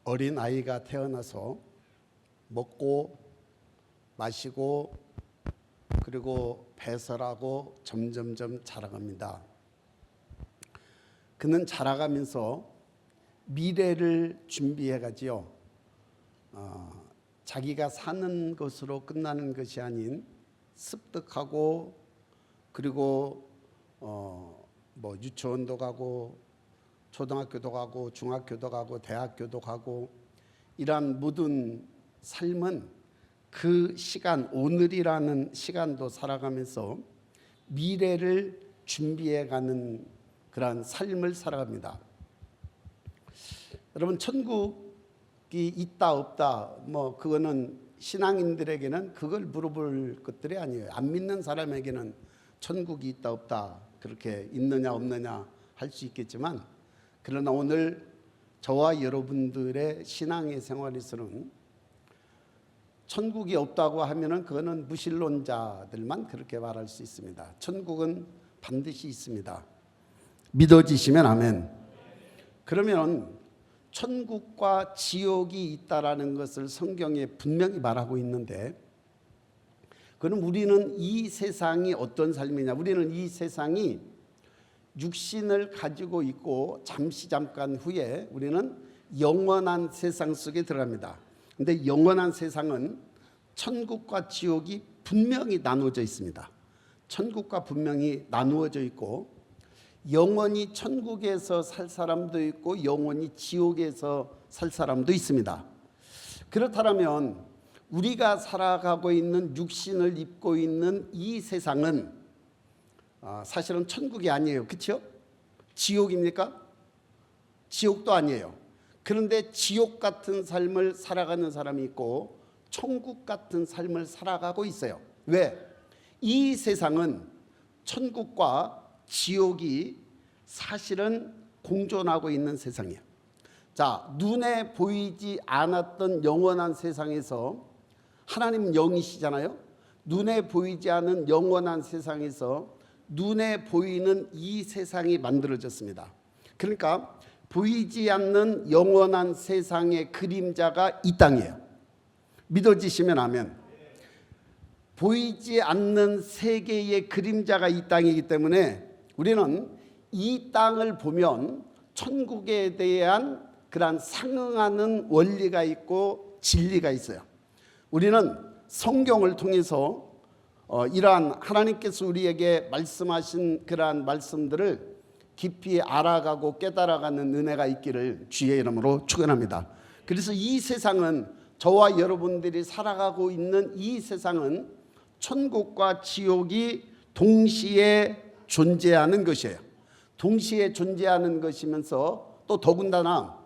어린 아이가 태어나서 먹고 마시고 그리고 배설하고 점점점 자라갑니다. 그는 자라가면서 미래를 준비해가지요. 자기가 사는 것으로 끝나는 것이 아닌 습득하고 그리고 유치원도 가고 초등학교도 가고 중학교도 가고 대학교도 가고 이러한 모든 삶은 그 시간, 오늘이라는 시간도 살아가면서 미래를 준비해가는 그러한 삶을 살아갑니다. 여러분, 천국이 있다 없다 그거는 신앙인들에게는 그걸 물어볼 것들이 아니에요. 안 믿는 사람에게는 천국이 있다 없다 그렇게 있느냐 없느냐 할 수 있겠지만, 그러나 오늘 저와 여러분들의 신앙의 생활에서는 천국이 없다고 하면은 그거는 무신론자들만 그렇게 말할 수 있습니다. 천국은 반드시 있습니다. 믿어지시면 아멘. 그러면 천국과 지옥이 있다라는 것을 성경에 분명히 말하고 있는데, 그럼 우리는 이 세상이 어떤 삶이냐? 우리는 이 세상이 육신을 가지고 있고 잠깐 후에 우리는 영원한 세상 속에 들어갑니다. 근데 영원한 세상은 천국과 지옥이 분명히 나누어져 있습니다. 천국과 분명히 나누어져 있고, 영원히 천국에서 살 사람도 있고 영원히 지옥에서 살 사람도 있습니다. 그렇다면 우리가 살아가고 있는 육신을 입고 있는 이 세상은 사실은 천국이 아니에요. 그렇죠? 지옥입니까? 지옥도 아니에요. 그런데 지옥 같은 삶을 살아가는 사람이 있고 천국 같은 삶을 살아가고 있어요. 왜? 이 세상은 천국과 지옥이 사실은 공존하고 있는 세상이에요. 자, 눈에 보이지 않았던 영원한 세상에서, 하나님은 영이시잖아요. 눈에 보이지 않은 영원한 세상에서 눈에 보이는 이 세상이 만들어졌습니다. 그러니까 보이지 않는 영원한 세상의 그림자가 이 땅이에요. 믿어지시면 아멘. 보이지 않는 세계의 그림자가 이 땅이기 때문에 우리는 이 땅을 보면 천국에 대한 그러한 상응하는 원리가 있고 진리가 있어요. 우리는 성경을 통해서 이러한 하나님께서 우리에게 말씀하신 그러한 말씀들을 깊이 알아가고 깨달아가는 은혜가 있기를 주의 이름으로 축원합니다. 그래서 이 세상은, 저와 여러분들이 살아가고 있는 이 세상은 천국과 지옥이 동시에 존재하는 것이에요. 동시에 존재하는 것이면서 또 더군다나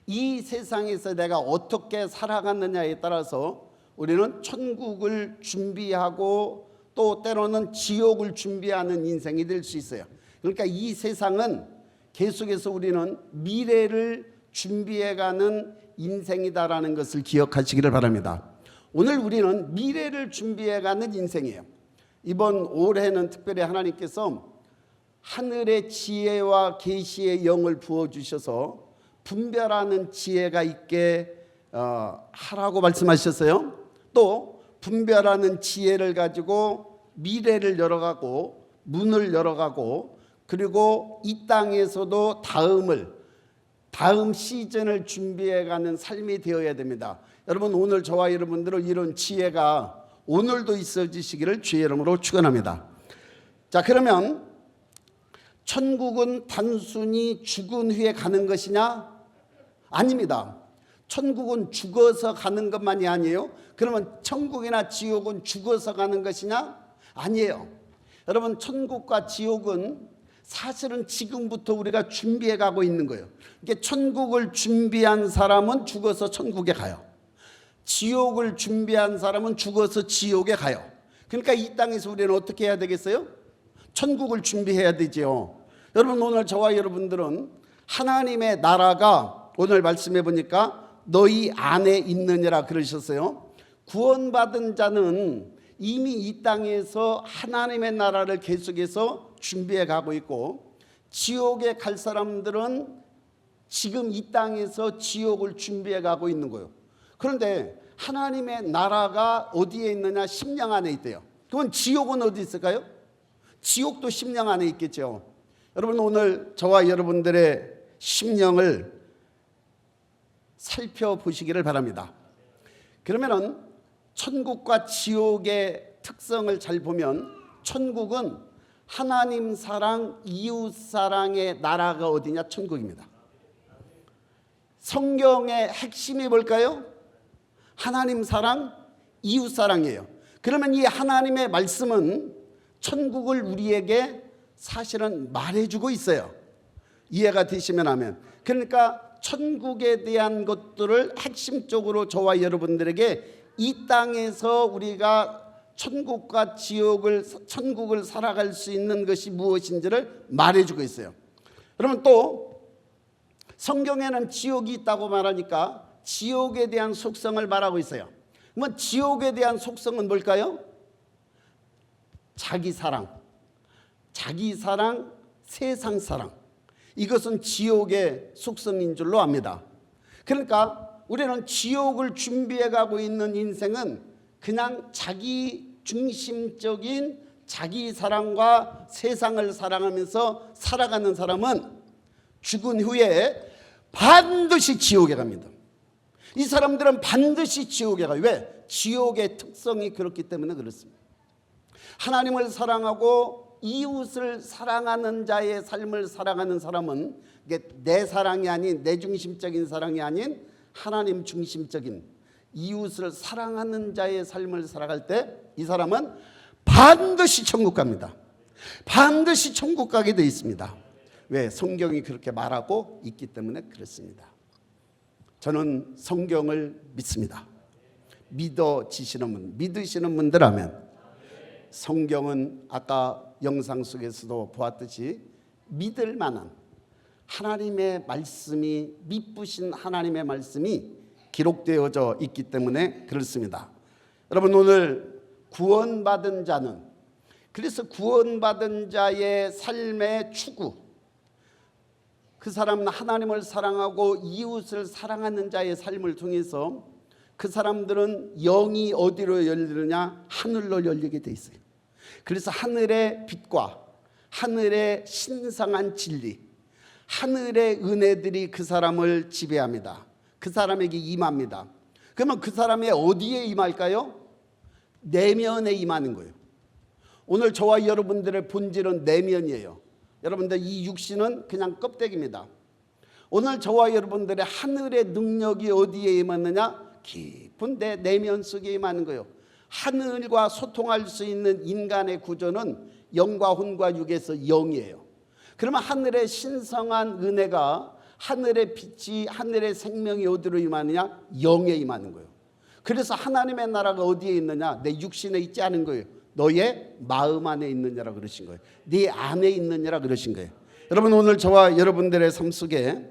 이 세상에서 내가 어떻게 살아갔느냐에 따라서 우리는 천국을 준비하고 또 때로는 지옥을 준비하는 인생이 될 수 있어요. 그러니까 이 세상은 계속해서 우리는 미래를 준비해가는 인생이다라는 것을 기억하시기를 바랍니다. 오늘 우리는 미래를 준비해가는 인생이에요. 이번 올해는 특별히 하나님께서 하늘의 지혜와 계시의 영을 부어주셔서 분별하는 지혜가 있게 하라고 말씀하셨어요. 또 분별하는 지혜를 가지고 미래를 열어가고 문을 열어가고, 그리고 이 땅에서도 다음 시즌을 준비해가는 삶이 되어야 됩니다. 여러분, 오늘 저와 여러분들은 이런 지혜가 오늘도 있어지시기를 주의 이름으로 축원합니다. 자, 그러면 천국은 단순히 죽은 후에 가는 것이냐? 아닙니다. 천국은 죽어서 가는 것만이 아니에요. 그러면 천국이나 지옥은 죽어서 가는 것이냐? 아니에요. 여러분, 천국과 지옥은 사실은 지금부터 우리가 준비해 가고 있는 거예요. 이게 천국을 준비한 사람은 죽어서 천국에 가요. 지옥을 준비한 사람은 죽어서 지옥에 가요. 그러니까 이 땅에서 우리는 어떻게 해야 되겠어요? 천국을 준비해야 되죠. 여러분, 오늘 저와 여러분들은 하나님의 나라가 오늘 말씀해 보니까 너희 안에 있느니라 그러셨어요. 구원받은 자는 이미 이 땅에서 하나님의 나라를 계속해서 준비해 가고 있고, 지옥에 갈 사람들은 지금 이 땅에서 지옥을 준비해 가고 있는 거예요. 그런데 하나님의 나라가 어디에 있느냐? 심령 안에 있대요. 그럼 지옥은 어디 있을까요? 지옥도 심령 안에 있겠죠. 여러분, 오늘 저와 여러분들의 심령을 살펴보시기를 바랍니다. 그러면은 천국과 지옥의 특성을 잘 보면, 천국은 하나님 사랑, 이웃 사랑의 나라가 어디냐? 천국입니다. 성경의 핵심이 뭘까요? 하나님 사랑, 이웃 사랑이에요. 그러면 이 하나님의 말씀은 천국을 우리에게 사실은 말해주고 있어요. 이해가 되시면 하면. 그러니까 천국에 대한 것들을 핵심적으로 저와 여러분들에게 이 땅에서 우리가 천국과 지옥을, 천국을 살아갈 수 있는 것이 무엇인지를 말해주고 있어요. 그러면 또 성경에는 지옥이 있다고 말하니까 지옥에 대한 속성을 말하고 있어요. 그러면 지옥에 대한 속성은 뭘까요? 자기 사랑, 세상 사랑. 이것은 지옥의 속성인 줄로 압니다. 그러니까 우리는 지옥을 준비해 가고 있는 인생은 그냥 자기 중심적인 자기 사랑과 세상을 사랑하면서 살아가는 사람은 죽은 후에 반드시 지옥에 갑니다. 이 사람들은 반드시 지옥에 가요. 왜? 지옥의 특성이 그렇기 때문에 그렇습니다. 하나님을 사랑하고 이웃을 사랑하는 자의 삶을 살아가는 사람은 이게 내 사랑이 아닌, 내 중심적인 사랑이 아닌 하나님 중심적인 이웃을 사랑하는 자의 삶을 살아갈 때 이 사람은 반드시 천국 갑니다. 반드시 천국 가게 되어 있습니다. 왜? 성경이 그렇게 말하고 있기 때문에 그렇습니다. 저는 성경을 믿습니다. 믿으시는 분들하면 성경은 아까 영상 속에서도 보았듯이 믿을 만한 하나님의 말씀이, 미쁘신 하나님의 말씀이 기록되어져 있기 때문에 그렇습니다. 여러분, 오늘 구원받은 자는, 그래서 구원받은 자의 삶의 추구, 그 사람은 하나님을 사랑하고 이웃을 사랑하는 자의 삶을 통해서 그 사람들은 영이 어디로 열리느냐? 하늘로 열리게 돼 있어요. 그래서 하늘의 빛과 하늘의 신성한 진리, 하늘의 은혜들이 그 사람을 지배합니다. 그 사람에게 임합니다. 그러면 그 사람이 어디에 임할까요? 내면에 임하는 거예요. 오늘 저와 여러분들의 본질은 내면이에요. 여러분들, 이 육신은 그냥 껍데기입니다. 오늘 저와 여러분들의 하늘의 능력이 어디에 임하느냐? 깊은 내 내면 속에 임하는 거예요. 하늘과 소통할 수 있는 인간의 구조는 영과 혼과 육에서 영이에요. 그러면 하늘의 신성한 은혜가, 하늘의 빛이, 하늘의 생명이 어디로 임하느냐? 영에 임하는 거예요. 그래서 하나님의 나라가 어디에 있느냐? 내 육신에 있지 않은 거예요. 너의 마음 안에 있느냐라 그러신 거예요. 네 안에 있느냐라 그러신 거예요. 여러분, 오늘 저와 여러분들의 삶 속에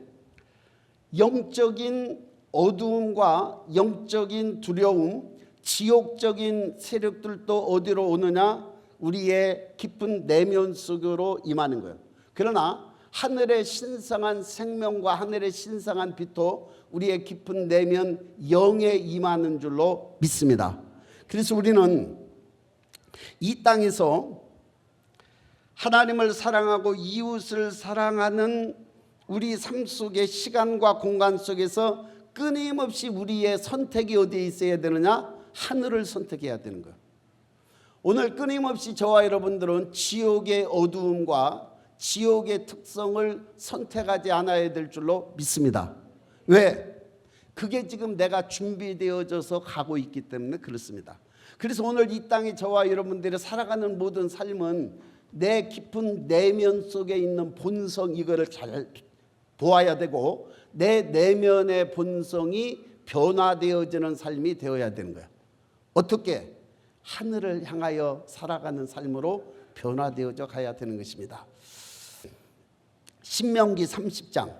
영적인 어두움과 영적인 두려움, 지옥적인 세력들도 어디로 오느냐? 우리의 깊은 내면 속으로 임하는 거예요. 그러나 하늘의 신성한 생명과 하늘의 신성한 빛도 우리의 깊은 내면 영에 임하는 줄로 믿습니다. 그래서 우리는 이 땅에서 하나님을 사랑하고 이웃을 사랑하는 우리 삶 속의 시간과 공간 속에서 끊임없이 우리의 선택이 어디에 있어야 되느냐? 하늘을 선택해야 되는 거예요. 오늘 끊임없이 저와 여러분들은 지옥의 어두움과 지옥의 특성을 선택하지 않아야 될 줄로 믿습니다. 왜? 그게 지금 내가 준비되어져서 가고 있기 때문에 그렇습니다. 그래서 오늘 이 땅에 저와 여러분들이 살아가는 모든 삶은 내 깊은 내면 속에 있는 본성, 이거를 잘 보아야 되고 내 내면의 본성이 변화되어지는 삶이 되어야 되는 거예요. 어떻게? 하늘을 향하여 살아가는 삶으로 변화되어져 가야 되는 것입니다. 신명기 30장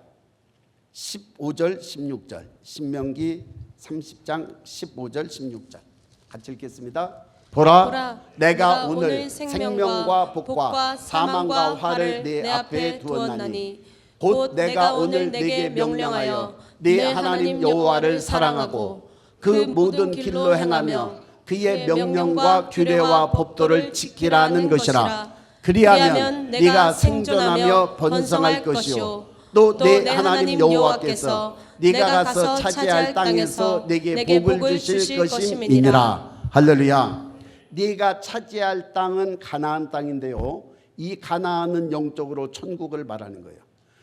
15절 16절, 신명기 30장 15절 16절 같이 읽겠습니다. 보라, 내가 오늘 생명과 복과 사망과 화를 네 앞에 두었나니 곧 내가 오늘 내게 명령하여 네 하나님 여호와를 사랑하고 그 모든 길로 행하며 그의 명령과 규례와 법도를 지키라는 것이라. 그리하면 네가 생존하며 번성할 것이요 또 내 하나님 여호와께서 네가 가서 차지할 땅에서 내게 복을 주실 것임이니라. 할렐루야. 네가 차지할 땅은 가나안 땅인데요, 이 가나안은 영적으로 천국을 말하는 거예요.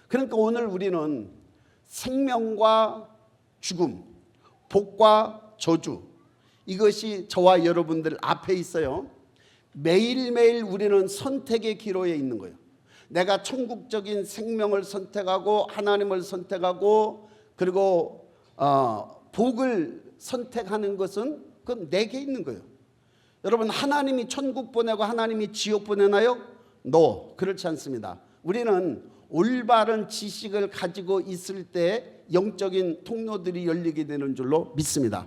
그러니까 오늘 우리는 생명과 죽음, 복과 저주, 이것이 저와 여러분들 앞에 있어요. 매일매일 우리는 선택의 기로에 있는 거예요. 내가 천국적인 생명을 선택하고 하나님을 선택하고 그리고 복을 선택하는 것은 그건 내게 있는 거예요. 여러분, 하나님이 천국 보내고 하나님이 지옥 보내나요? No, 그렇지 않습니다. 우리는 올바른 지식을 가지고 있을 때 영적인 통로들이 열리게 되는 줄로 믿습니다.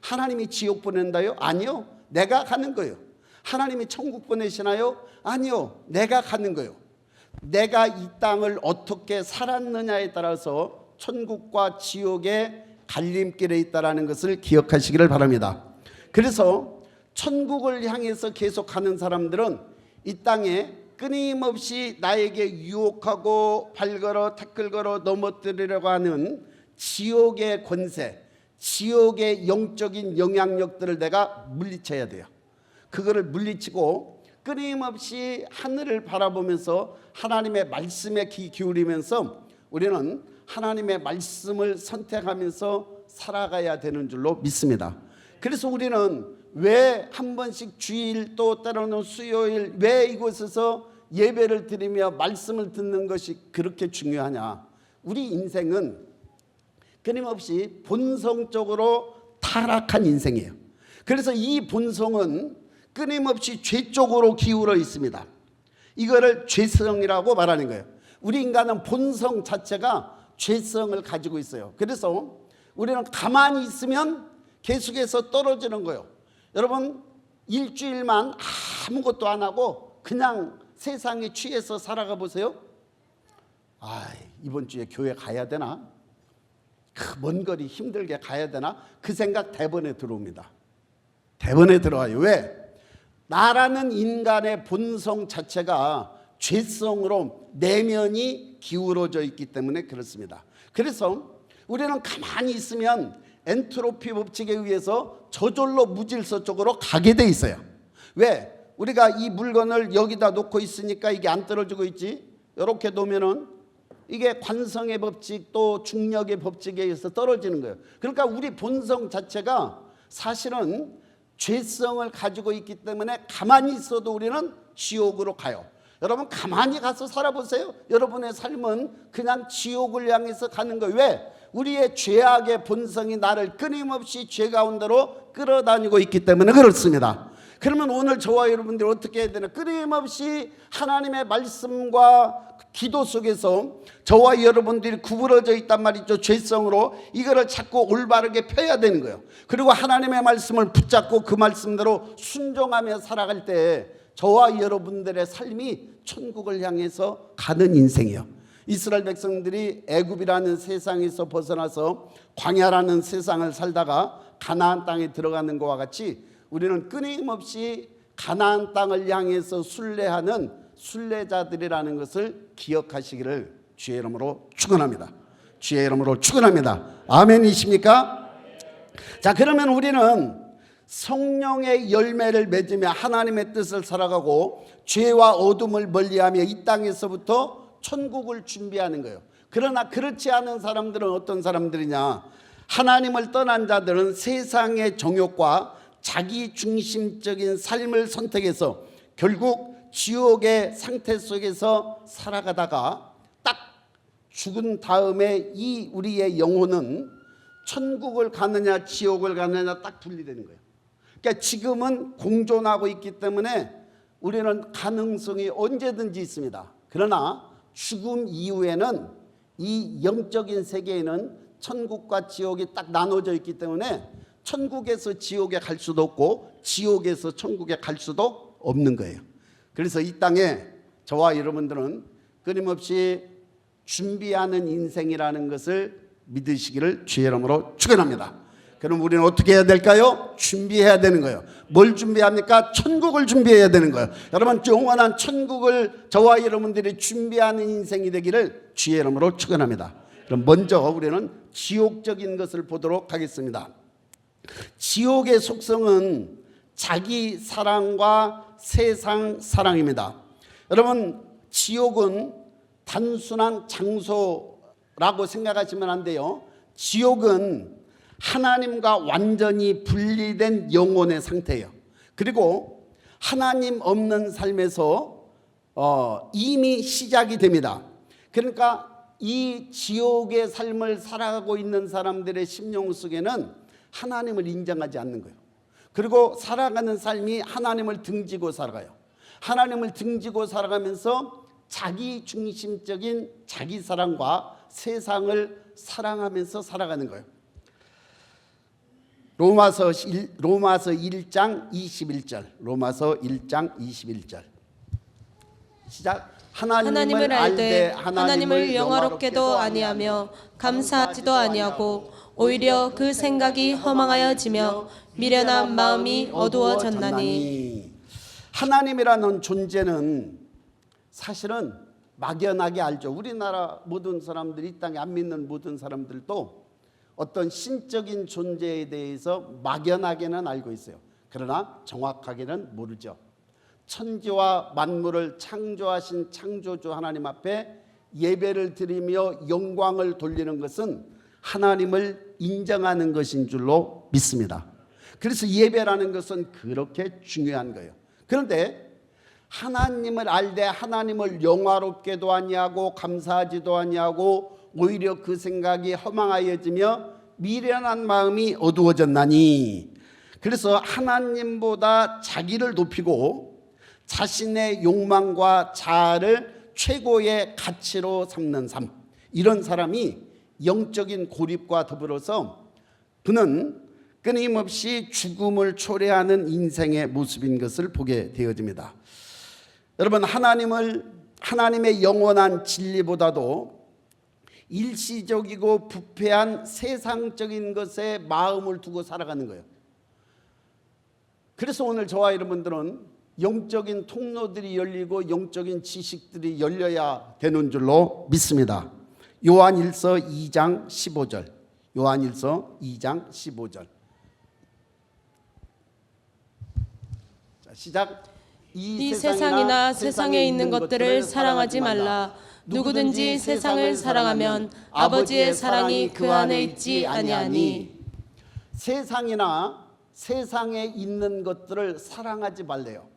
하나님이 지옥 보낸다요? 아니요, 내가 가는 거예요. 하나님이 천국 보내시나요? 아니요, 내가 가는 거예요. 내가 이 땅을 어떻게 살았느냐에 따라서 천국과 지옥의 갈림길에 있다는 것을 기억하시기를 바랍니다. 그래서 천국을 향해서 계속 가는 사람들은 이 땅에 끊임없이 나에게 유혹하고 발걸어 태클 걸어 넘어뜨리려고 하는 지옥의 권세, 지옥의 영적인 영향력들을 내가 물리쳐야 돼요. 그거를 물리치고 끊임없이 하늘을 바라보면서 하나님의 말씀에 귀 기울이면서 우리는 하나님의 말씀을 선택하면서 살아가야 되는 줄로 믿습니다. 그래서 우리는 왜 한 번씩 주일 또 때로는 수요일 왜 이곳에서 예배를 드리며 말씀을 듣는 것이 그렇게 중요하냐? 우리 인생은 끊임없이 본성적으로 타락한 인생이에요. 그래서 이 본성은 끊임없이 죄 쪽으로 기울어 있습니다. 이거를 죄성이라고 말하는 거예요. 우리 인간은 본성 자체가 죄성을 가지고 있어요. 그래서 우리는 가만히 있으면 계속해서 떨어지는 거예요. 여러분, 일주일만 아무것도 안 하고 그냥 세상에 취해서 살아가 보세요. 이번 주에 교회 가야 되나? 그 먼 거리 힘들게 가야 되나? 그 생각 대번에 들어옵니다. 대번에 들어와요. 왜? 나라는 인간의 본성 자체가 죄성으로 내면이 기울어져 있기 때문에 그렇습니다. 그래서 우리는 가만히 있으면 엔트로피 법칙에 의해서 저절로 무질서 쪽으로 가게 돼 있어요. 왜? 우리가 이 물건을 여기다 놓고 있으니까 이게 안 떨어지고 있지. 이렇게 놓으면은 이게 관성의 법칙 또 중력의 법칙에 의해서 떨어지는 거예요. 그러니까 우리 본성 자체가 사실은 죄성을 가지고 있기 때문에 가만히 있어도 우리는 지옥으로 가요. 여러분, 가만히 가서 살아보세요. 여러분의 삶은 그냥 지옥을 향해서 가는 거예요. 왜? 우리의 죄악의 본성이 나를 끊임없이 죄 가운데로 끌어다니고 있기 때문에 그렇습니다. 그러면 오늘 저와 여러분들이 어떻게 해야 되나? 끊임없이 하나님의 말씀과 기도 속에서 저와 여러분들이 구부러져 있단 말이죠. 죄성으로 이거를 자꾸 올바르게 펴야 되는 거예요. 그리고 하나님의 말씀을 붙잡고 그 말씀대로 순종하며 살아갈 때 저와 여러분들의 삶이 천국을 향해서 가는 인생이에요. 이스라엘 백성들이 애굽이라는 세상에서 벗어나서 광야라는 세상을 살다가 가나안 땅에 들어가는 것과 같이 우리는 끊임없이 가나안 땅을 향해서 순례하는 순례자들이라는 것을 기억하시기를 주의 이름으로 축원합니다. 주의 이름으로 축원합니다. 아멘이십니까? 자, 그러면 우리는 성령의 열매를 맺으며 하나님의 뜻을 살아가고 죄와 어둠을 멀리하며 이 땅에서부터 천국을 준비하는 거예요. 그러나 그렇지 않은 사람들은 어떤 사람들이냐? 하나님을 떠난 자들은 세상의 정욕과 자기 중심적인 삶을 선택해서 결국 지옥의 상태 속에서 살아가다가 딱 죽은 다음에 이 우리의 영혼은 천국을 가느냐 지옥을 가느냐 딱 분리되는 거예요. 그러니까 지금은 공존하고 있기 때문에 우리는 가능성이 언제든지 있습니다. 그러나 죽음 이후에는 이 영적인 세계에는 천국과 지옥이 딱 나눠져 있기 때문에 천국에서 지옥에 갈 수도 없고 지옥에서 천국에 갈 수도 없는 거예요. 그래서 이 땅에 저와 여러분들은 끊임없이 준비하는 인생이라는 것을 믿으시기를 주의 이름으로 축원합니다. 그럼 우리는 어떻게 해야 될까요? 준비해야 되는 거예요. 뭘 준비합니까? 천국을 준비해야 되는 거예요. 여러분, 영원한 천국을 저와 여러분들이 준비하는 인생이 되기를 주의 이름으로 축원합니다. 그럼 먼저 우리는 지옥적인 것을 보도록 하겠습니다. 지옥의 속성은 자기 사랑과 세상 사랑입니다. 여러분, 지옥은 단순한 장소라고 생각하시면 안 돼요. 지옥은 하나님과 완전히 분리된 영혼의 상태예요. 그리고 하나님 없는 삶에서 이미 시작이 됩니다. 그러니까 이 지옥의 삶을 살아가고 있는 사람들의 심령 속에는 하나님을 인정하지 않는 거예요. 그리고 살아가는 삶이 하나님을 등지고 살아가요. 하나님을 등지고 살아가면서 자기 중심적인 자기 사랑과 세상을 사랑하면서 살아가는 거예요. 로마서 1장 21절. 로마서 1장 21절. 시작. 하나님을 알되 하나님을 영화롭게도 아니하며 감사하지도 아니하고 오히려 그 생각이 허망하여지며 미련한 마음이 어두워졌나니. 하나님이라는 존재는 사실은 막연하게 알죠. 우리나라 모든 사람들이, 이 땅에 안 믿는 모든 사람들도 어떤 신적인 존재에 대해서 막연하게는 알고 있어요. 그러나 정확하게는 모르죠. 천지와 만물을 창조하신 창조주 하나님 앞에 예배를 드리며 영광을 돌리는 것은 하나님을 인정하는 것인 줄로 믿습니다. 그래서 예배라는 것은 그렇게 중요한 거예요. 그런데 하나님을 알되 하나님을 영화롭게도 아니하고 감사하지도 아니하고 오히려 그 생각이 허망하여지며 미련한 마음이 어두워졌나니. 그래서 하나님보다 자기를 높이고 자신의 욕망과 자아를 최고의 가치로 삼는 삶, 이런 사람이 영적인 고립과 더불어서 그는 끊임없이 죽음을 초래하는 인생의 모습인 것을 보게 되어집니다. 여러분, 하나님의 영원한 진리보다도 일시적이고 부패한 세상적인 것에 마음을 두고 살아가는 거예요. 그래서 오늘 저와 여러분들은 영적인 통로들이 열리고 영적인 지식들이 열려야 되는 줄로 믿습니다. 요한일서 2장 15절. 요한일서 2장 15절. 자, 시작. 이 세상이나 세상에 있는 것들을 사랑하지 말라. 누구든지 세상을 사랑하면 아버지의 사랑이 그 안에 있지 아니하니. 세상이나 세상에 있는 것들을 사랑하지 말래요.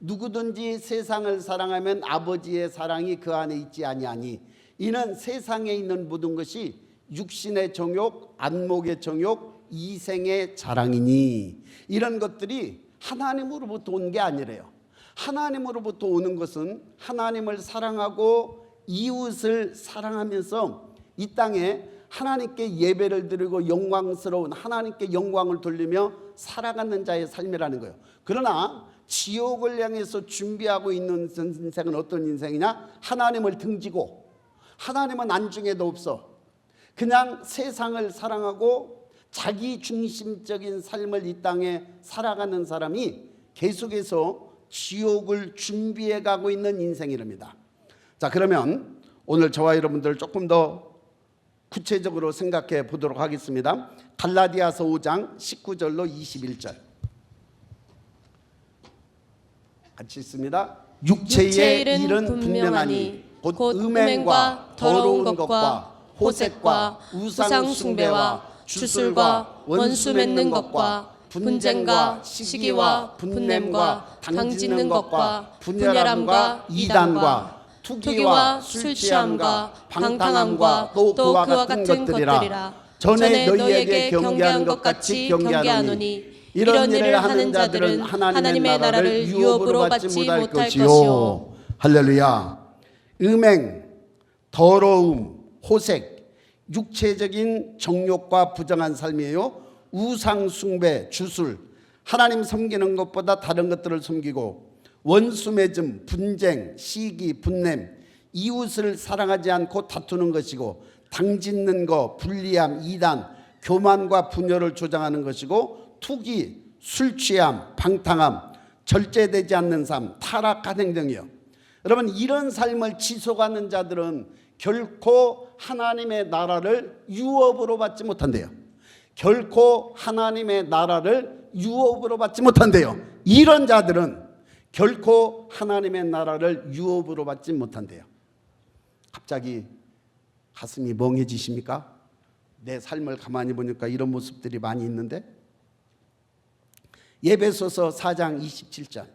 누구든지 세상을 사랑하면 아버지의 사랑이 그 안에 있지 아니하니. 이는 세상에 있는 모든 것이 육신의 정욕, 안목의 정욕, 이생의 자랑이니. 이런 것들이 하나님으로부터 온 게 아니래요. 하나님으로부터 오는 것은 하나님을 사랑하고 이웃을 사랑하면서 이 땅에 하나님께 예배를 드리고 영광스러운 하나님께 영광을 돌리며 살아가는 자의 삶이라는 거예요. 그러나 지옥을 향해서 준비하고 있는 인생은 어떤 인생이냐? 하나님을 등지고 하나님은 안중에도 없어. 그냥 세상을 사랑하고 자기 중심적인 삶을 이 땅에 살아가는 사람이 계속해서 지옥을 준비해 가고 있는 인생이랍니다. 자, 그러면 오늘 저와 여러분들 조금 더 구체적으로 생각해 보도록 하겠습니다. 갈라디아서 5장 19절로 21절 같이 있습니다. 육체의 일은 분명하니 곧 음행과 더러운 것과 호색과 우상 숭배와 주술과 원수 맺는 것과 분쟁과 시기와 분냄과 당짓는 것과 분열함과 이단과 투기와 술 취함과 방탕함과 또 그와 같은 것들이라. 전에 너희에게 경계한 것 같이 경계하노니 이런 일을 하는 자들은 하나님의 나라를 유업으로 받지 못할 것이요. 할렐루야. 음행, 더러움, 호색, 육체적인 정욕과 부정한 삶이에요. 우상 숭배, 주술, 하나님 섬기는 것보다 다른 것들을 섬기고 원수 맺음, 분쟁, 시기, 분냄, 이웃을 사랑하지 않고 다투는 것이고 당짓는 거, 불리함, 이단, 교만과 분열을 조장하는 것이고 투기, 술 취함, 방탕함, 절제되지 않는 삶, 타락한 행동이요. 여러분 이런 삶을 지속하는 자들은 결코 하나님의 나라를 유업으로 받지 못한대요. 결코 하나님의 나라를 유업으로 받지 못한대요. 이런 자들은 결코 하나님의 나라를 유업으로 받지 못한대요. 갑자기 가슴이 멍해지십니까? 내 삶을 가만히 보니까 이런 모습들이 많이 있는데, 에베소서 4장 27절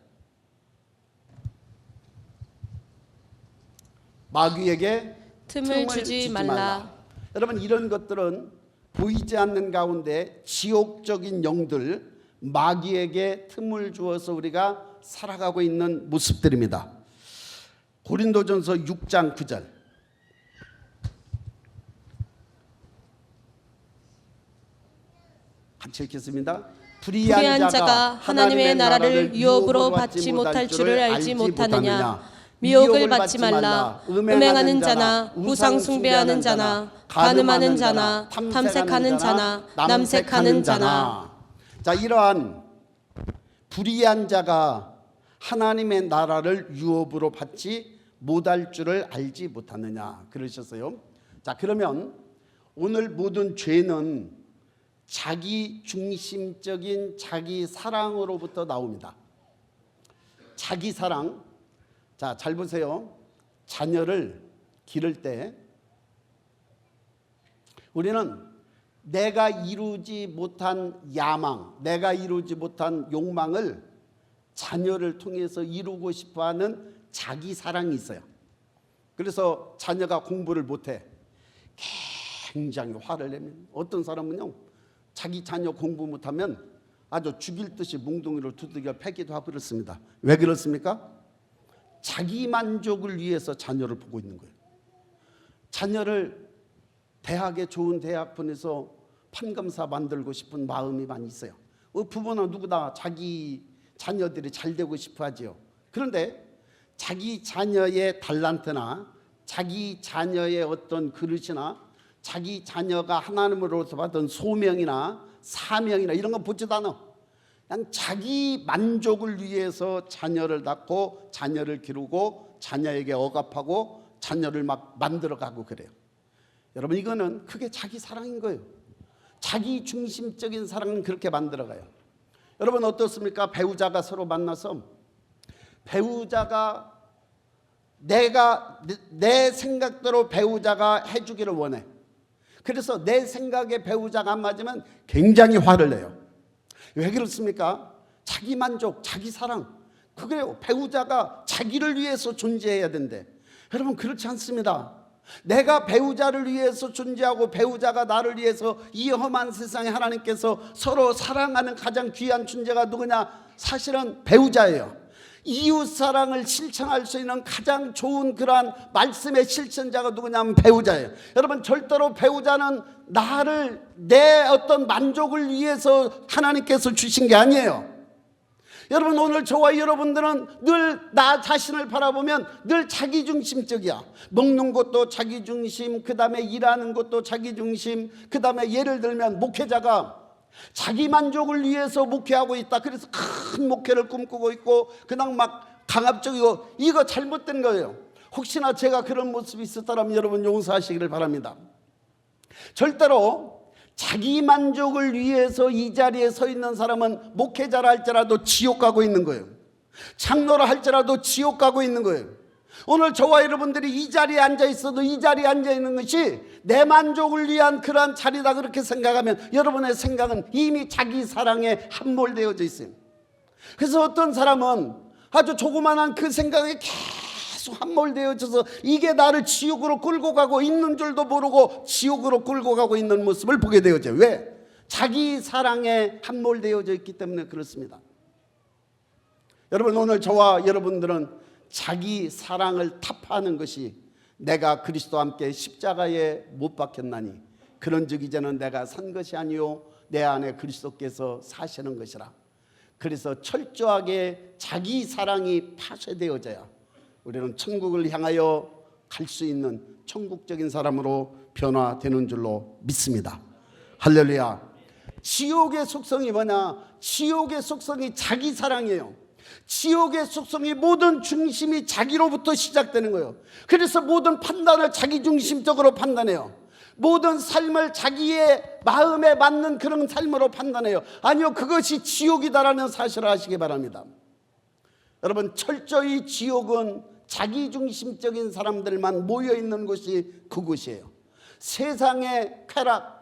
마귀에게 틈을 주지 말라. 여러분 이런 것들은 보이지 않는 가운데 지옥적인 영들, 마귀에게 틈을 주어서 우리가 살아가고 있는 모습들입니다. 고린도전서 6장 9절 같이 읽겠습니다. 불의한 자가 하나님의 나라를 유업으로 받지 못할 줄을 알지 못하느냐. 미혹을 받지 말라. 음행하는 자나 우상 숭배하는 자나 간음하는 자나 탐색하는 자나 남색하는 자나. 자, 이러한 불의한 자가 하나님의 나라를 유업으로 받지 못할 줄을 알지 못하느냐 그러셨어요. 자, 그러면 오늘 모든 죄는 자기 중심적인 자기 사랑으로부터 나옵니다. 자기 사랑. 자, 잘 보세요. 자녀를 기를 때 우리는 내가 이루지 못한 야망, 내가 이루지 못한 욕망을 자녀를 통해서 이루고 싶어하는 자기 사랑이 있어요. 그래서 자녀가 공부를 못해 굉장히 화를 내면, 어떤 사람은요 자기 자녀 공부 못하면 아주 죽일 듯이 몽둥이로 두들겨 패기도 하고 그렇습니다. 왜 그렇습니까? 자기 만족을 위해서 자녀를 보고 있는 거예요. 자녀를 대학에 좋은 대학 보내서 판검사 만들고 싶은 마음이 많이 있어요. 부모는 누구나 자기 자녀들이 잘 되고 싶어 하지요. 그런데 자기 자녀의 달란트나 자기 자녀의 어떤 그릇이나 자기 자녀가 하나님으로부터 받은 소명이나 사명이나 이런 거 보지도 않아. 그냥 자기 만족을 위해서 자녀를 낳고 자녀를 기르고 자녀에게 억압하고 자녀를 막 만들어가고 그래요. 여러분 이거는 그게 자기 사랑인 거예요. 자기 중심적인 사랑은 그렇게 만들어가요. 여러분 어떻습니까? 배우자가 서로 만나서 배우자가 내 생각대로 배우자가 해주기를 원해. 그래서 내 생각에 배우자가 안 맞으면 굉장히 화를 내요. 왜 그렇습니까? 자기 만족, 자기 사랑. 그래요. 배우자가 자기를 위해서 존재해야 된대. 여러분 그렇지 않습니다. 내가 배우자를 위해서 존재하고 배우자가 나를 위해서 이 험한 세상에 하나님께서 서로 사랑하는 가장 귀한 존재가 누구냐? 사실은 배우자예요. 이웃 사랑을 실천할 수 있는 가장 좋은 그러한 말씀의 실천자가 누구냐면 배우자예요. 여러분 절대로 배우자는 나를 내 어떤 만족을 위해서 하나님께서 주신 게 아니에요. 여러분 오늘 저와 여러분들은 늘 나 자신을 바라보면 늘 자기중심적이야. 먹는 것도 자기중심, 그 다음에 일하는 것도 자기중심, 그 다음에 예를 들면 목회자가 자기 만족을 위해서 목회하고 있다. 그래서 큰 목회를 꿈꾸고 있고 그냥 막 강압적이고 이거 잘못된 거예요. 혹시나 제가 그런 모습이 있었다면 여러분 용서하시기를 바랍니다. 절대로 자기 만족을 위해서 이 자리에 서 있는 사람은 목회자라 할지라도 지옥 가고 있는 거예요. 장로라 할지라도 지옥 가고 있는 거예요. 오늘 저와 여러분들이 이 자리에 앉아 있어도 이 자리에 앉아 있는 것이 내 만족을 위한 그러한 자리다 그렇게 생각하면 여러분의 생각은 이미 자기 사랑에 함몰되어져 있어요. 그래서 어떤 사람은 아주 조그만한 그 생각에 계속 함몰되어져서 이게 나를 지옥으로 끌고 가고 있는 줄도 모르고 지옥으로 끌고 가고 있는 모습을 보게 되어져요. 왜? 자기 사랑에 함몰되어져 있기 때문에 그렇습니다. 여러분 오늘 저와 여러분들은 자기 사랑을 타파하는 것이 내가 그리스도와 함께 십자가에 못 박혔나니 그런즉 이제는 내가 산 것이 아니요 내 안에 그리스도께서 사시는 것이라. 그래서 철저하게 자기 사랑이 파쇄되어져야 우리는 천국을 향하여 갈 수 있는 천국적인 사람으로 변화되는 줄로 믿습니다. 할렐루야. 지옥의 속성이 뭐냐? 지옥의 속성이 자기 사랑이에요. 지옥의 속성이 모든 중심이 자기로부터 시작되는 거예요. 그래서 모든 판단을 자기 중심적으로 판단해요. 모든 삶을 자기의 마음에 맞는 그런 삶으로 판단해요. 아니요, 그것이 지옥이다라는 사실을 아시기 바랍니다. 여러분, 철저히 지옥은 자기중심적인 사람들만 모여있는 곳이 그곳이에요. 세상의 쾌락,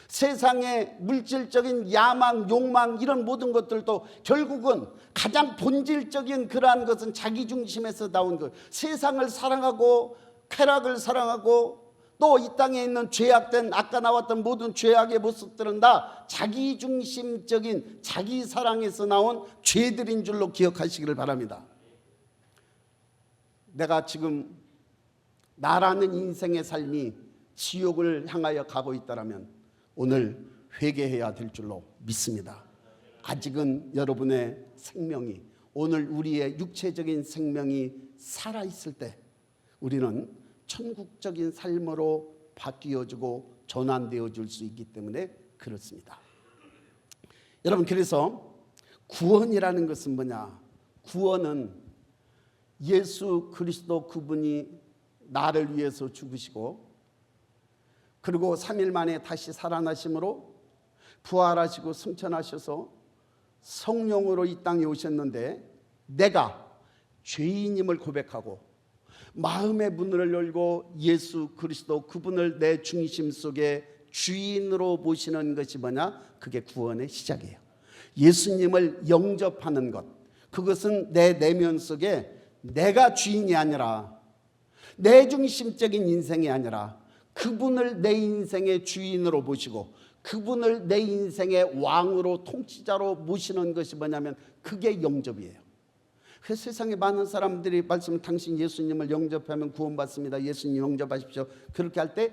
세상의 물질적인 야망, 욕망 이런 모든 것들도 결국은 가장 본질적인 그러한 것은 자기중심에서 나온 것. 세상을 사랑하고 쾌락을 사랑하고 또 이 땅에 있는 죄악된 아까 나왔던 모든 죄악의 모습들은 다 자기중심적인 자기 사랑에서 나온 죄들인 줄로 기억하시기를 바랍니다. 내가 지금 나라는 인생의 삶이 지옥을 향하여 가고 있다면 오늘 회개해야 될 줄로 믿습니다. 아직은 여러분의 생명이, 오늘 우리의 육체적인 생명이 살아있을 때 우리는 천국적인 삶으로 바뀌어지고 전환되어질 수 있기 때문에 그렇습니다. 여러분, 그래서 구원이라는 것은 뭐냐? 구원은 예수 그리스도 그분이 나를 위해서 죽으시고 그리고 3일 만에 다시 살아나심으로 부활하시고 승천하셔서 성령으로 이 땅에 오셨는데, 내가 죄인임을 고백하고 마음의 문을 열고 예수 그리스도 그분을 내 중심 속에 주인으로 모시는 것이 뭐냐? 그게 구원의 시작이에요. 예수님을 영접하는 것, 그것은 내 내면 속에 내가 주인이 아니라, 내 중심적인 인생이 아니라 그분을 내 인생의 주인으로 모시고 그분을 내 인생의 왕으로 통치자로 모시는 것이 뭐냐면 그게 영접이에요. 그래서 세상에 많은 사람들이 말씀, 당신 예수님을 영접하면 구원받습니다. 예수님 영접하십시오. 그렇게 할 때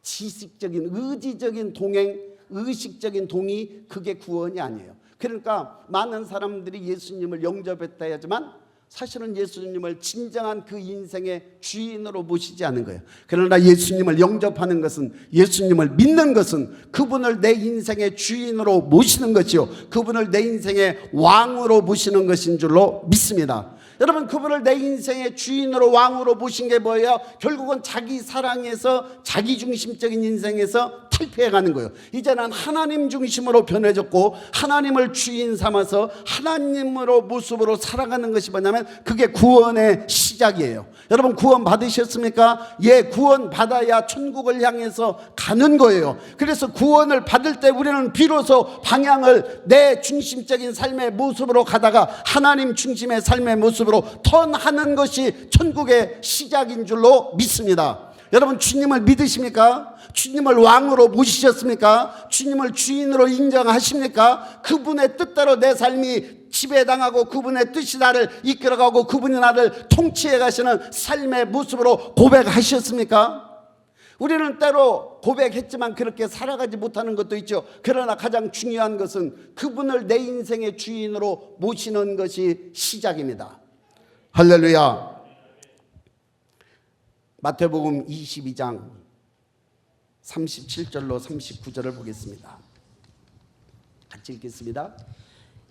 지식적인 의지적인 동행, 의식적인 동의, 그게 구원이 아니에요. 그러니까 많은 사람들이 예수님을 영접했다 하지만 사실은 예수님을 진정한 그 인생의 주인으로 모시지 않은 거예요. 그러나 예수님을 영접하는 것은, 예수님을 믿는 것은 그분을 내 인생의 주인으로 모시는 것이요, 그분을 내 인생의 왕으로 모시는 것인 줄로 믿습니다. 여러분, 그분을 내 인생의 주인으로 왕으로 모신 게 뭐예요? 결국은 자기 사랑에서 자기중심적인 인생에서 탈피해가는 거예요. 이제는 하나님 중심으로 변해졌고 하나님을 주인 삼아서 하나님으로 모습으로 살아가는 것이 뭐냐면 그게 구원의 시작이에요. 여러분, 구원 받으셨습니까? 예, 구원 받아야 천국을 향해서 가는 거예요. 그래서 구원을 받을 때 우리는 비로소 방향을 내 중심적인 삶의 모습으로 가다가 하나님 중심의 삶의 모습으로 턴하는 것이 천국의 시작인 줄로 믿습니다. 여러분, 주님을 믿으십니까? 주님을 왕으로 모시셨습니까? 주님을 주인으로 인정하십니까? 그분의 뜻대로 내 삶이 지배당하고 그분의 뜻이 나를 이끌어가고 그분이 나를 통치해 가시는 삶의 모습으로 고백하셨습니까? 우리는 때로 고백했지만 그렇게 살아가지 못하는 것도 있죠. 그러나 가장 중요한 것은 그분을 내 인생의 주인으로 모시는 것이 시작입니다. 할렐루야. 마태복음 22장 37절로 39절을 보겠습니다. 같이 읽겠습니다.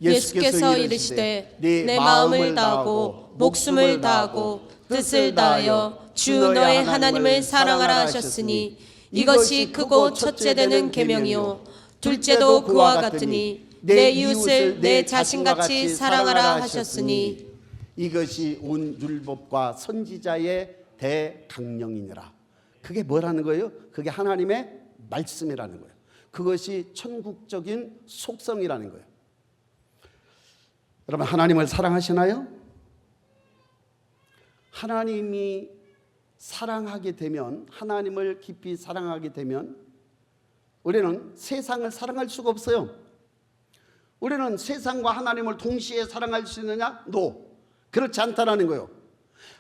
예수께서 이르시되 내 마음을 다하고 목숨을 다하고 뜻을 다하여 주 너의 하나님을 사랑하라 하셨으니 이것이 크고 첫째 되는 계명이요 둘째도 그와 같으니 내 이웃을 내 자신같이 사랑하라 하셨으니 이것이 온 율법과 선지자의 대강령이니라. 그게 뭐라는 거예요? 그게 하나님의 말씀이라는 거예요. 그것이 천국적인 속성이라는 거예요. 여러분, 하나님을 사랑하시나요? 하나님이 사랑하게 되면, 하나님을 깊이 사랑하게 되면 우리는 세상을 사랑할 수가 없어요. 우리는 세상과 하나님을 동시에 사랑할 수 있느냐? No. 그렇지 않다라는 거예요.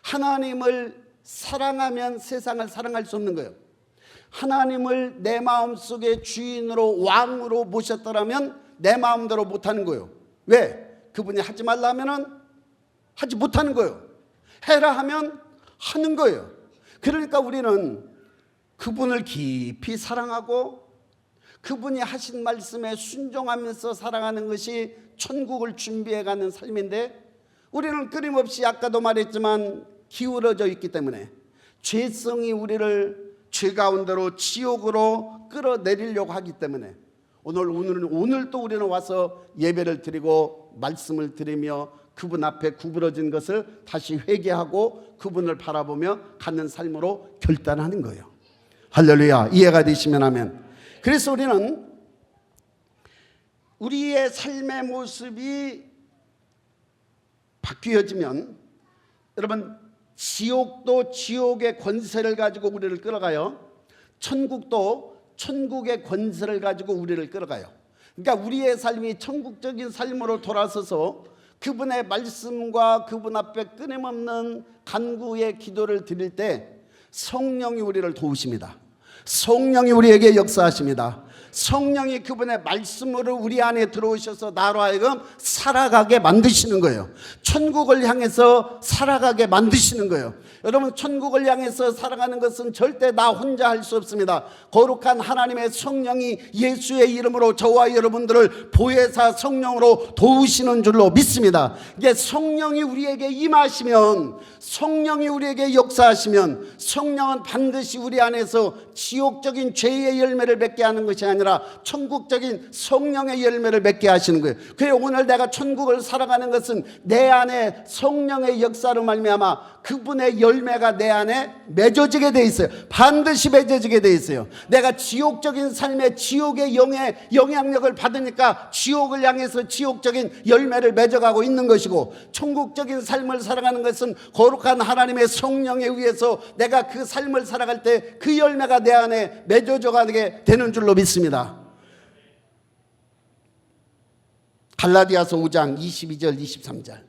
하나님을 사랑하면 세상을 사랑할 수 없는 거예요. 하나님을 내 마음속에 주인으로 왕으로 모셨더라면 내 마음대로 못하는 거예요. 왜? 그분이 하지 말라 하면 하지 못하는 거예요. 해라 하면 하는 거예요. 그러니까 우리는 그분을 깊이 사랑하고 그분이 하신 말씀에 순종하면서 살아가는 것이 천국을 준비해가는 삶인데, 우리는 끊임없이 아까도 말했지만 기울어져 있기 때문에 죄성이 우리를 죄 가운데로 지옥으로 끌어내리려고 하기 때문에 오늘 또 우리는 와서 예배를 드리고 말씀을 드리며 그분 앞에 구부러진 것을 다시 회개하고 그분을 바라보며 가는 삶으로 결단하는 거예요. 할렐루야. 이해가 되시면 하면. 그래서 우리는 우리의 삶의 모습이 바뀌어지면, 여러분, 지옥도 지옥의 권세를 가지고 우리를 끌어가요. 천국도 천국의 권세를 가지고 우리를 끌어가요. 그러니까 우리의 삶이 천국적인 삶으로 돌아서서 그분의 말씀과 그분 앞에 끊임없는 간구의 기도를 드릴 때 성령이 우리를 도우십니다. 성령이 우리에게 역사하십니다. 성령이 그분의 말씀으로 우리 안에 들어오셔서 나로 하여금 살아가게 만드시는 거예요. 천국을 향해서 살아가게 만드시는 거예요. 여러분, 천국을 향해서 살아가는 것은 절대 나 혼자 할 수 없습니다. 거룩한 하나님의 성령이 예수의 이름으로 저와 여러분들을 보혜사 성령으로 도우시는 줄로 믿습니다. 이게 성령이 우리에게 임하시면, 성령이 우리에게 역사하시면, 성령은 반드시 우리 안에서 지옥적인 죄의 열매를 맺게 하는 것이 아니라 천국적인 성령의 열매를 맺게 하시는 거예요. 그래서 오늘 내가 천국을 살아가는 것은 내 안에 성령의 역사로 말미암아 그분의 열매가 내 안에 맺어지게 돼 있어요. 반드시 맺어지게 돼 있어요. 내가 지옥적인 삶에 지옥의 영향력을 받으니까 지옥을 향해서 지옥적인 열매를 맺어가고 있는 것이고, 천국적인 삶을 살아가는 것은 거룩한 하나님의 성령에 의해서 내가 그 삶을 살아갈 때 그 열매가 내 안에 맺어져 가게 되는 줄로 믿습니다. 갈라디아서 5장 22절 23절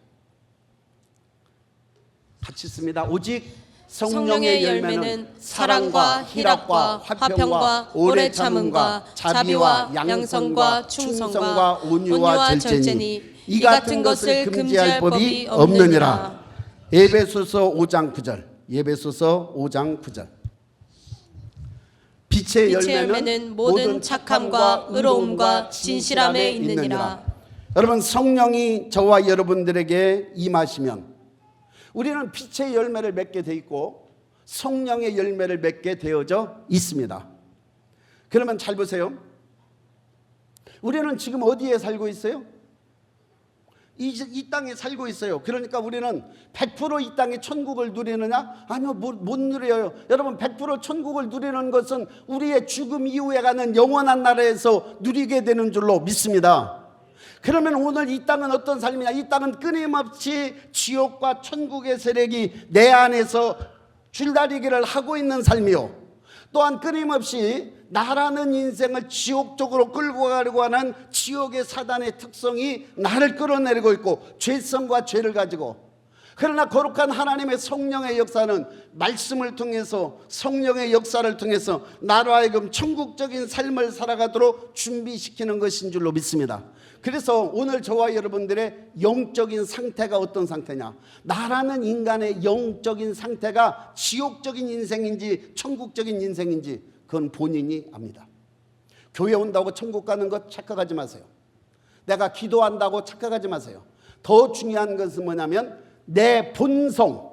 같이 씁니다. 오직 성령의 열매는 사랑과 희락과 화평과 오래 참음과 자비와 양성과 충성과 온유와 절제니 이 같은 것을 금지할 법이 없느니라. 에베소서 5장 9절. 에베소서 5장 9절. 빛의 열매는 모든 착함과 의로움과 진실함에 있느니라. 여러분, 성령이 저와 여러분들에게 임하시면 우리는 빛의 열매를 맺게 돼 있고 성령의 열매를 맺게 되어져 있습니다. 그러면 잘 보세요. 우리는 지금 어디에 살고 있어요? 이 땅에 살고 있어요. 그러니까 우리는 100% 이 땅에 천국을 누리느냐? 아니요, 못 누려요. 여러분, 100% 천국을 누리는 것은 우리의 죽음 이후에 가는 영원한 나라에서 누리게 되는 줄로 믿습니다. 그러면 오늘 이 땅은 어떤 삶이냐? 이 땅은 끊임없이 지옥과 천국의 세력이 내 안에서 줄다리기를 하고 있는 삶이요, 또한 끊임없이 나라는 인생을 지옥 쪽으로 끌고 가려고 하는 지옥의 사단의 특성이 나를 끌어내리고 있고, 죄성과 죄를 가지고. 그러나 거룩한 하나님의 성령의 역사는 말씀을 통해서, 성령의 역사를 통해서 나로 하여금 천국적인 삶을 살아가도록 준비시키는 것인 줄로 믿습니다. 그래서 오늘 저와 여러분들의 영적인 상태가 어떤 상태냐? 나라는 인간의 영적인 상태가 지옥적인 인생인지 천국적인 인생인지 그건 본인이 압니다. 교회 온다고 천국 가는 것 착각하지 마세요. 내가 기도한다고 착각하지 마세요. 더 중요한 것은 뭐냐면 내 본성,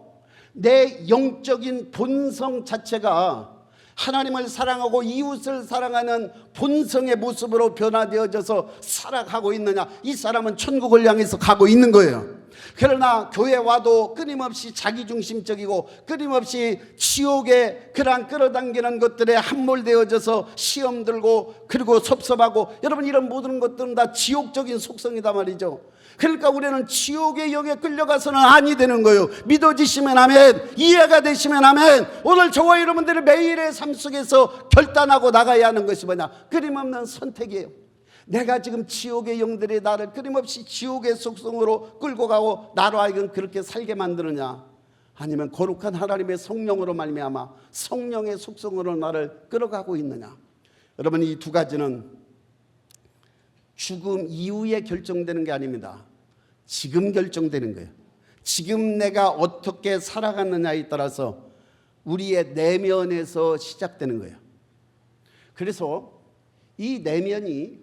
내 영적인 본성 자체가 하나님을 사랑하고 이웃을 사랑하는 본성의 모습으로 변화되어져서 살아가고 있느냐, 이 사람은 천국을 향해서 가고 있는 거예요. 그러나 교회 와도 끊임없이 자기중심적이고 끊임없이 지옥의 그러한 끌어당기는 것들에 함몰되어져서 시험 들고 그리고 섭섭하고, 여러분, 이런 모든 것들은 다 지옥적인 속성이다 말이죠. 그러니까 우리는 지옥의 영에 끌려가서는 아니 되는 거예요. 믿어지시면 아멘, 이해가 되시면 아멘. 오늘 저와 여러분들의 매일의 삶 속에서 결단하고 나가야 하는 것이 뭐냐? 끊임없는 선택이에요. 내가 지금 지옥의 영들이 나를 끊임없이 지옥의 속성으로 끌고 가고 나로 하여금 그렇게 살게 만드느냐, 아니면 거룩한 하나님의 성령으로 말미암아 성령의 속성으로 나를 끌어가고 있느냐. 여러분, 이 두 가지는 죽음 이후에 결정되는 게 아닙니다. 지금 결정되는 거예요. 지금 내가 어떻게 살아가느냐에 따라서 우리의 내면에서 시작되는 거예요. 그래서 이 내면이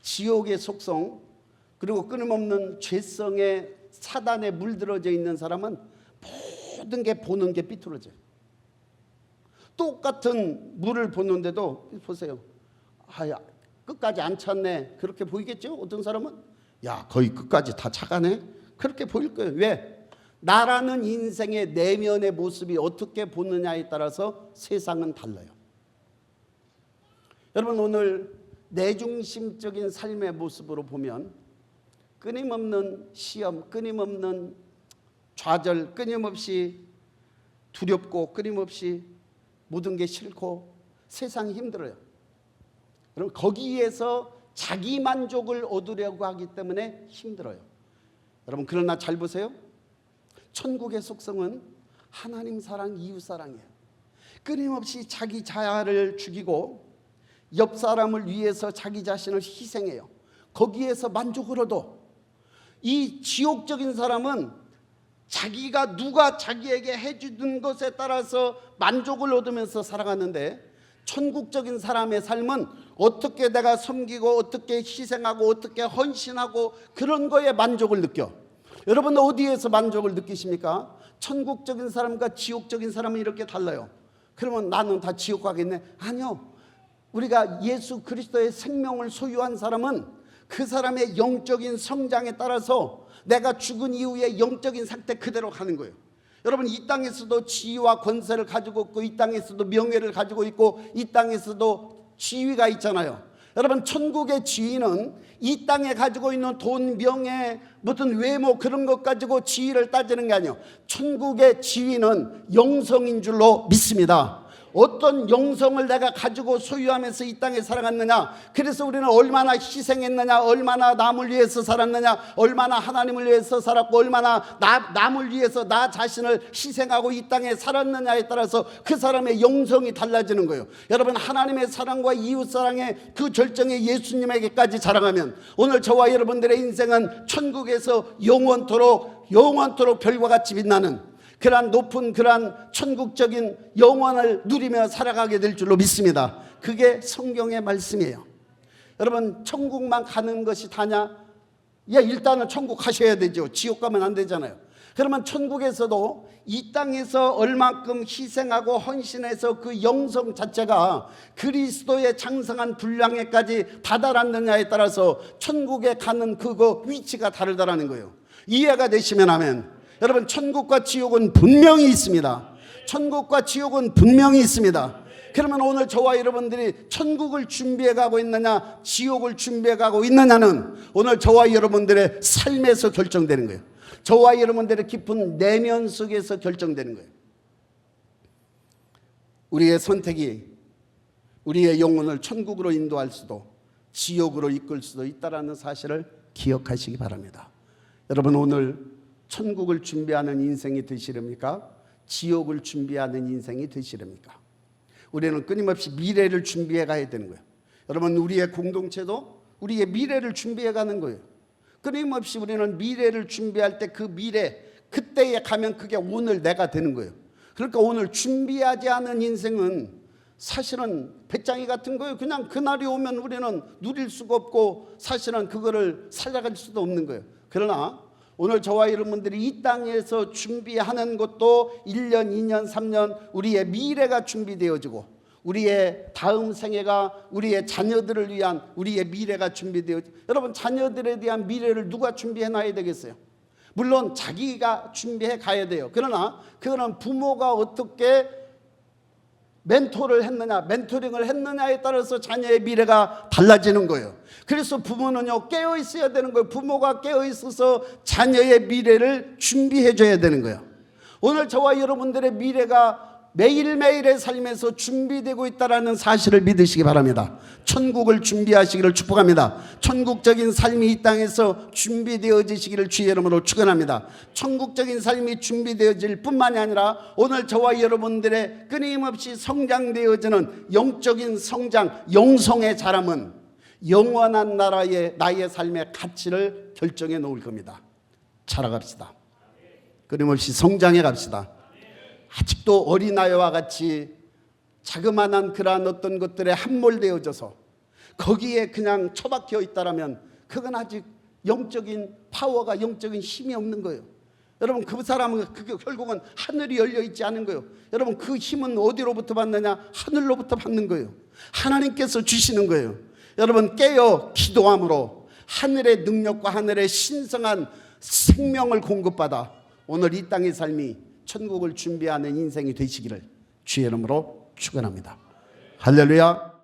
지옥의 속성 그리고 끊임없는 죄성의 사단에 물들어져 있는 사람은 모든 게 보는 게 삐뚤어져요. 똑같은 물을 보는데도 보세요. 야, 끝까지 안 찼네. 그렇게 보이겠죠? 어떤 사람은 야, 거의 끝까지 다 차가네. 그렇게 보일 거예요. 왜? 나라는 인생의 내면의 모습이 어떻게 보느냐에 따라서 세상은 달라요. 여러분, 오늘 내중심적인 삶의 모습으로 보면 끊임없는 시험, 끊임없는 좌절, 끊임없이 두렵고 끊임없이 모든 게 싫고 세상이 힘들어요. 그럼 거기에서 자기 만족을 얻으려고 하기 때문에 힘들어요. 여러분, 그러나 잘 보세요. 천국의 속성은 하나님 사랑, 이웃 사랑이에요. 끊임없이 자기 자아를 죽이고 옆 사람을 위해서 자기 자신을 희생해요. 거기에서 만족을 얻어. 이 지옥적인 사람은 자기가 누가 자기에게 해주는 것에 따라서 만족을 얻으면서 살아가는데, 천국적인 사람의 삶은 어떻게 내가 섬기고 어떻게 희생하고 어떻게 헌신하고 그런 거에 만족을 느껴. 여러분, 어디에서 만족을 느끼십니까? 천국적인 사람과 지옥적인 사람은 이렇게 달라요. 그러면 나는 다 지옥 가겠네? 아니요. 우리가 예수 그리스도의 생명을 소유한 사람은 그 사람의 영적인 성장에 따라서 내가 죽은 이후에 영적인 상태 그대로 가는 거예요. 여러분, 이 땅에서도 지위와 권세를 가지고 있고 이 땅에서도 명예를 가지고 있고 이 땅에서도 지위가 있잖아요. 여러분, 천국의 지위는 이 땅에 가지고 있는 돈, 명예, 무슨 외모 그런 것 가지고 지위를 따지는 게 아니에요. 천국의 지위는 영성인 줄로 믿습니다. 어떤 영성을 내가 가지고 소유하면서 이 땅에 살아갔느냐, 그래서 우리는 얼마나 희생했느냐, 얼마나 남을 위해서 살았느냐, 얼마나 하나님을 위해서 살았고 얼마나 남을 위해서 나 자신을 희생하고 이 땅에 살았느냐에 따라서 그 사람의 영성이 달라지는 거예요. 여러분, 하나님의 사랑과 이웃 사랑의 그 절정의 예수님에게까지 자랑하면 오늘 저와 여러분들의 인생은 천국에서 영원토록 별과 같이 빛나는 그러한 높은 그러한 천국적인 영원을 누리며 살아가게 될 줄로 믿습니다. 그게 성경의 말씀이에요. 여러분, 천국만 가는 것이 다냐? 일단은 천국 가셔야 되죠. 지옥 가면 안 되잖아요. 그러면 천국에서도 이 땅에서 얼만큼 희생하고 헌신해서 그 영성 자체가 그리스도의 장성한 분량에까지 다다랐느냐에 따라서 천국에 가는 그거 위치가 다르다라는 거예요. 이해가 되시면 아멘. 여러분, 천국과 지옥은 분명히 있습니다. 천국과 지옥은 분명히 있습니다. 그러면 오늘 저와 여러분들이 천국을 준비해 가고 있느냐, 지옥을 준비해 가고 있느냐는 오늘 저와 여러분들의 삶에서 결정되는 거예요. 저와 여러분들의 깊은 내면 속에서 결정되는 거예요. 우리의 선택이 우리의 영혼을 천국으로 인도할 수도 지옥으로 이끌 수도 있다는 사실을 기억하시기 바랍니다. 여러분, 오늘 천국을 준비하는 인생이 되시렵니까? 지옥을 준비하는 인생이 되시렵니까? 우리는 끊임없이 미래를 준비해 가야 되는 거예요. 여러분, 우리의 공동체도 우리의 미래를 준비해 가는 거예요. 끊임없이 우리는 미래를 준비할 때 그 미래, 그때에 가면 그게 오늘 내가 되는 거예요. 그러니까 오늘 준비하지 않은 인생은 사실은 배짱이 같은 거예요. 그냥 그날이 오면 우리는 누릴 수가 없고 사실은 그거를 살아갈 수도 없는 거예요. 그러나 오늘 저와 여러분들이 이 땅에서 준비하는 것도 1년, 2년, 3년 우리의 미래가 준비되어지고 우리의 다음 생애가 우리의 자녀들을 위한 우리의 미래가 준비되어지고, 여러분, 자녀들에 대한 미래를 누가 준비해 놔야 되겠어요? 물론 자기가 준비해 가야 돼요. 그러나 그거는 부모가 어떻게 멘토를 했느냐, 멘토링을 했느냐에 따라서 자녀의 미래가 달라지는 거예요. 그래서 부모는요, 깨어 있어야 되는 거예요. 부모가 깨어 있어서 자녀의 미래를 준비해 줘야 되는 거예요. 오늘 저와 여러분들의 미래가 매일매일의 삶에서 준비되고 있다는 사실을 믿으시기 바랍니다. 천국을 준비하시기를 축복합니다. 천국적인 삶이 이 땅에서 준비되어지시기를 주의 이름으로 축원합니다. 천국적인 삶이 준비되어질 뿐만이 아니라 오늘 저와 여러분들의 끊임없이 성장되어지는 영적인 성장, 영성의 자람은 영원한 나라의 나의 삶의 가치를 결정해 놓을 겁니다. 자라갑시다. 끊임없이 성장해 갑시다. 아직도 어린아이와 같이 자그마한 그러한 어떤 것들에 함몰되어져서 거기에 그냥 처박혀 있다라면 그건 아직 영적인 파워가, 영적인 힘이 없는 거예요. 여러분, 그 사람은 그게 결국은 하늘이 열려 있지 않은 거예요. 여러분, 그 힘은 어디로부터 받느냐? 하늘로부터 받는 거예요. 하나님께서 주시는 거예요. 여러분, 깨어 기도함으로 하늘의 능력과 하늘의 신성한 생명을 공급받아 오늘 이 땅의 삶이 천국을 준비하는 인생이 되시기를 주의 이름으로 축원합니다. 할렐루야.